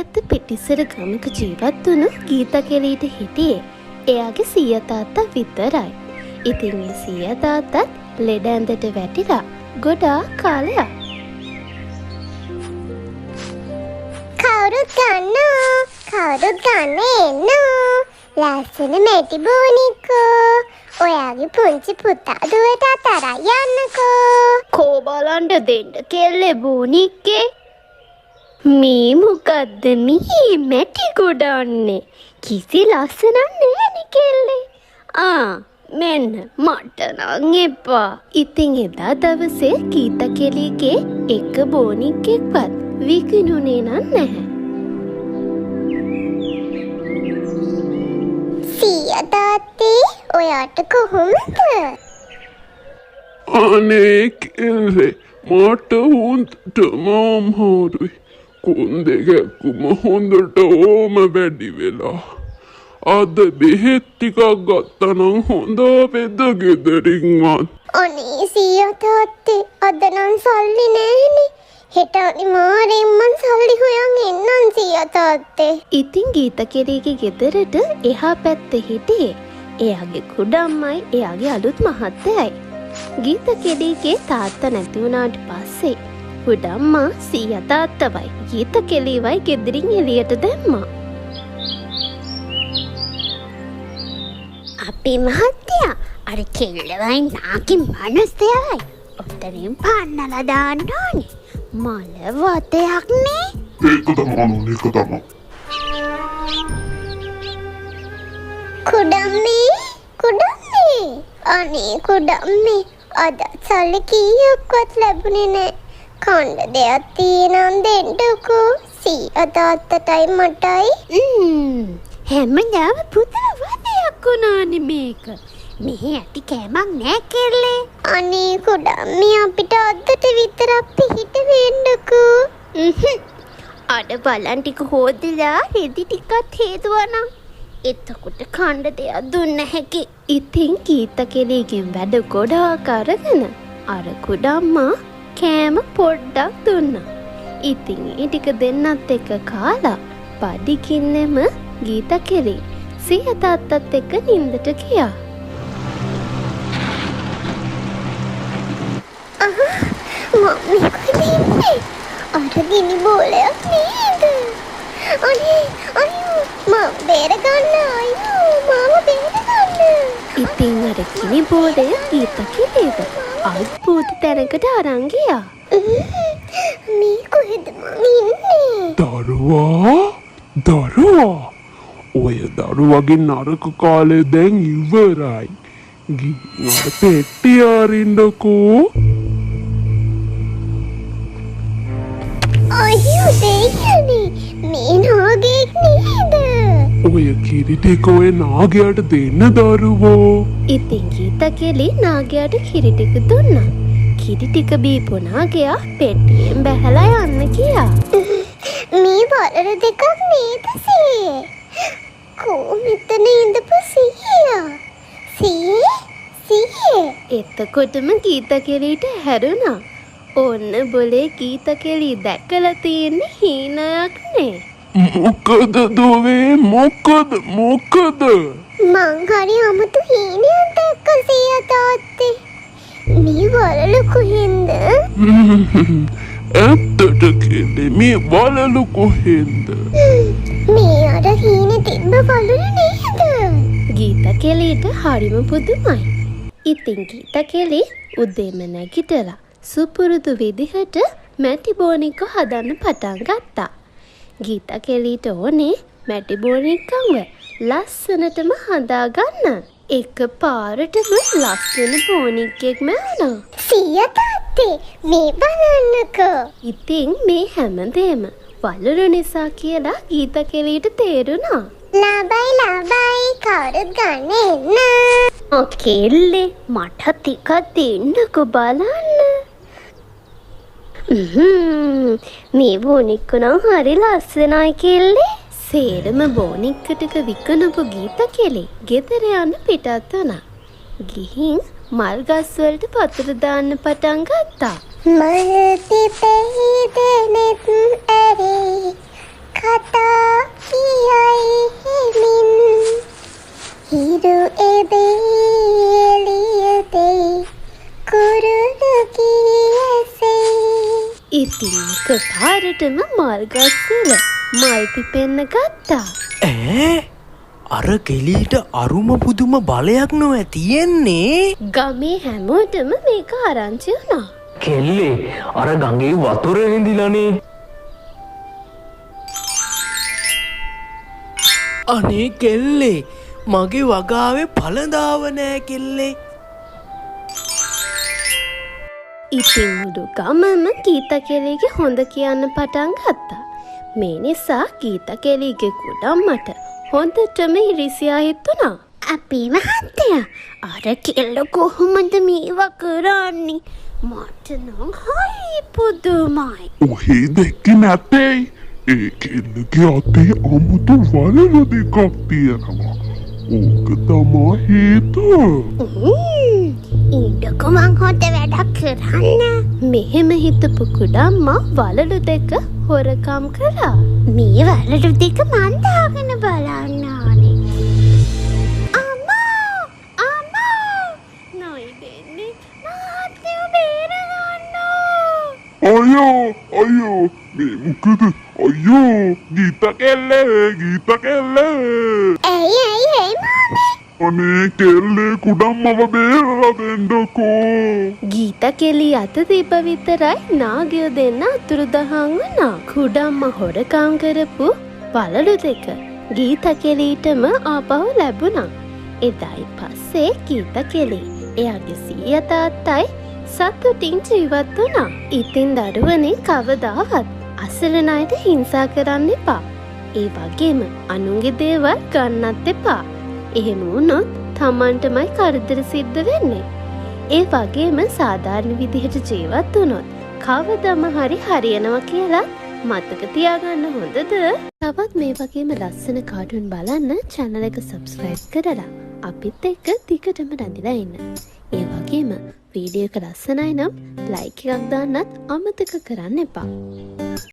පැත්ත පිටිසර ගමක ජීවත් වුණු ගීතා කෙලීට හිටියේ එයාගේ සීයා තාත්තා විතරයි. ඉතින් ඒ සීයා තාත්තත් ලෙඩ ඇඳට වැටිලා ගොඩාක් කාලයක්. කවුරුත් ගන්න එන්නෝ. ලස්සන මැටි බෝනිකෝ. ඔයාගේ පුංචි පුතා දුවට අතරා යන්නකෝ. කෝ බලන්න දෙන්න කෙල්ලේ බෝනික්කේ. මේ මොකද්ද මේ මැටි ගොඩන්නේ? කිසි ලස්සනක් නෑනේ කෙල්ලේ. මෙන්න මට නම් එපා. ඉතින් එදා දවසේ ගීතා කෙලිගේ එක බෝනික්ෙක්වත් විකිණුනේ නැහැ. සීයා තාත්තේ ඔයාට කොහොමද? අනේ කෙල්ලේ මට හොඳටම අමාරුයි. කුන්දේ කැක්කුම හොඳට ඕම වැඩි වෙලා. අද බෙහෙත් ටිකක් ගත්තනම් හොඳ වෙද ගෙදරින්වත්. අනේ සීයා තාත්තේ අද නම් සල්ලි නෑනේ. හෙට අනිවාර්යෙන් මං සල්ලි හොයන් එන්නම් සීයා තාත්තේ. ඉතින් ගීතා කෙලිගේ ගෙදරට එහා පැත්තේ හිටියේ එයාගේ කුඩම්මයි එයාගේ අලුත් මහත්තයයි. ගීතා කෙලිගේ තාත්තා නැති වුණාට පස්සේ කුඩම්මා සීයා තාත්තවයි ගීතා කෙලිවයි ගෙදරින් එළියට දැම්මා. අපේ මහත්තයා අර කෙල්ලවයි නාකි මනස්තයයි ඔතනින් පන්නලා දාන්න ඕනේ. මල වතයක් නේ. ඒක තමයි. කුඩම්මේ අනේ කුඩම්මේ අද සල්ලි කීයක්වත් ලැබුණේ නෑ. කන්න දෙයක් තියෙනම් දෙන්නකෝ. සීයා තාත්තටයි මටයි. හැමදාම පුතා වදයක් වුණානේ මේක. මෙහෙ ඇති කෑමක් නෑ කෙල්ලේ. අනේ කුඩම්මේ අපිට අදට විතරක් පිහිට වෙන්නකෝ. අඩ බලන් ටික හොදලා රෙදි ටිකක් හේතුවනම් එතකොට කන්න දෙයක් දුන්න හැකි. ඉතින් ගීතා කෙලිගෙන් වැඩ ගොඩාක් අරගෙන අර කුඩම්මා කෑම පොඩ්ඩක් දුන්නා. ඉතින් ඒ ටික දෙන්නත් එක්ක කාලා පඩිකින්නෙම ගීතා කෙලි සීයා තාත්තත් එක්ක නින්දට ගියා. මම්මි කොහෙද? අර ගිනි බෝලයක් නේද? අනේ මම බේර ගන්න අයියෝ මම බේර ගන්න. ඉතින් අර ගිනි බෝලය ගීතා කෙලිව අල්පෝත තැනකට අරන් ගියා. මේ කොහෙද මම ඉන්නේ? දරුවා ඔය දරුවගේ නරක කාලේ දැන් ඉවරයි. ගිහින් අර පෙට්ටිය අරින්නකෝ. අයියෝ දෙයියනේ මේ නාගෙක් නේද? ඔය කිරි ටික ඔය නාගයාට දෙන්න දරුවෝ. ඉතින් ගීතා කෙලි නාගයාට කිරි ටික දුන්නා. කිරි ටික බීපු නාගයා පෙට්ටියෙන් බැහැලා යන්න ගියා. මේ වලර දෙකක් නේද සීයේ? කෝ මෙතන ඉඳපු සීයා? සීයේ? එතකොටම ගීතා කෙලිට හැරුණා. ඔන්න බොලේ ගීතා කෙලි දැකලා තියෙන්නේ හීනයක් නේ. මොකද දුවේ මොකද? මං හරි අමුතු හීනයක් දැක්ක සීයා තාත්තේ. මේ වලලු කොහෙන්ද? ඇත්තට කෙල්ලේ මේ වලලු කොහෙන්ද? මේ අර හීනේ තිබ්බ වලලු නේද? ගීතා කෙලිට හරිම පුදුමයි. ඉතින් ගීතා කෙලි උදේම නැගිටලා සුපුරුදු විදිහට මැටි බෝනික්ක හදන්න පටන් ගත්තා. ගීතා කෙලිට ඕනේ මැටි බෝනික්කව ලස්සනටම හදාගන්න. එක පාරටම ලස්සන බෝනික්කෙක්ම වුණා. සීයා තාත්තේ මේ බලන්නකෝ. ඉතින් මේ හැමදේම වලලු නිසා කියලා ගීතා කෙලිට තේරුණා. ලාබයි කවුරුත් ගන්න එන්න. කෙල්ලේ මට ටිකක් දෙන්නකෝ බලන්න. මේ බෝනික්ක නම් හරි ලස්සනයි කෙල්ලේ. සේරම බෝනික්ක ටික විකුණපු ගීතා කෙලි ගෙදර යන්න පිටත් වුණා. ගිහින් මල් ගස් වලට පතුරු දාන්න පටන් ගත්තා. මල් පිපෙහි දෙනෙත් ඇරේ කතා කියයි හෙමින් හිරු එබේලියදේ කුරුළු කියසේ. ඉතින් පාරටම මල් ගස්වල මල් පිපෙන්න ගත්තා. අර කෙලීට අරුම පුදුම බලයක් නොවැ තියෙන්නේ. ගමේ හැමෝටම මේක ආරංචි වුණා. කෙල්ලේ අර ගඟේ වතුර හිඳිලානේ. අනේ කෙල්ලේ මගේ වගාවේ පළදාව නෑ කෙල්ලේ. ඉතින් මුළු ගමම ගීතා කෙලිගේ හොඳ කියන්න පටන් ගත්තා. මේ නිසා ගීතා කෙලිගේ කුඩම්මට හොඳටම ඉරිසියා හිතුණා. අපේ මහත්තයා අර කෙල්ල කොහොමද මේවා කරන්නේ? මට නම් හරි පුදුමයි. ඔහේ දැක්කේ නැතේ. ඒ කෙල්ලගේ අතේ අමුතු වලලු දෙකක් තියෙනවා. ඕක තමා හේතුව. ඉන්නකො මං හොඳ වැඩක් කරන්න. මෙහෙම හිතපු කුඩම්මා වලලු දෙක හොරකම් කළා. මේ වලලු දෙක මන් දාගෙන බලන්න ඕනේ. අම්මා! අම්මා! නයි දෙන්නේ මහත්තයෝ බේරගන්න! අයියෝ මේ මොකද? අයියෝ ගීතා කෙල්ලේ. ඇයි මාමේ? අනේ කෙල්ලේ කුඩම්මව බේරලා දෙන්නකෝ. ගීතා කෙලි අත තිබ්බ විතරයි නාගයෝ දෙන්න අතුරුදහන් වුණා. කුඩම්ම හොරකම් කරපු වලලු දෙක ගීතා කෙලිටම ආපහු ලැබුණා. එදායි පස්සේ ගීතා කෙලි එයාගේ සීයා තාත්තයි සතුටින් ජීවත් වුණා. ඉතින් දරුවනේ කවදාවත් අසරණ අයට හිංසා කරන්න එපා. ඒ වගේම අනුන්ගේ දේවල් ගන්නත් එපා. එහෙම වුණොත් තමන්ටමයි කරදර සිද්ධ වෙන්නේ. ඒ වගේම සාධාරණ විදිහට ජීවත් වුණොත් කවදම හරි හරියනවා කියලා මතක තියාගන්න හොඳද? තවත් මේ වගේම ලස්සන කාටුන් බලන්න channel එක subscribe කරලා අපිත් එක්ක දිගටම රැඳිලා ඉන්න. ඒ වගේම වීඩියෝ එක ලස්සනයි නම් like එකක් දාන්නත් අමතක කරන්න එපා.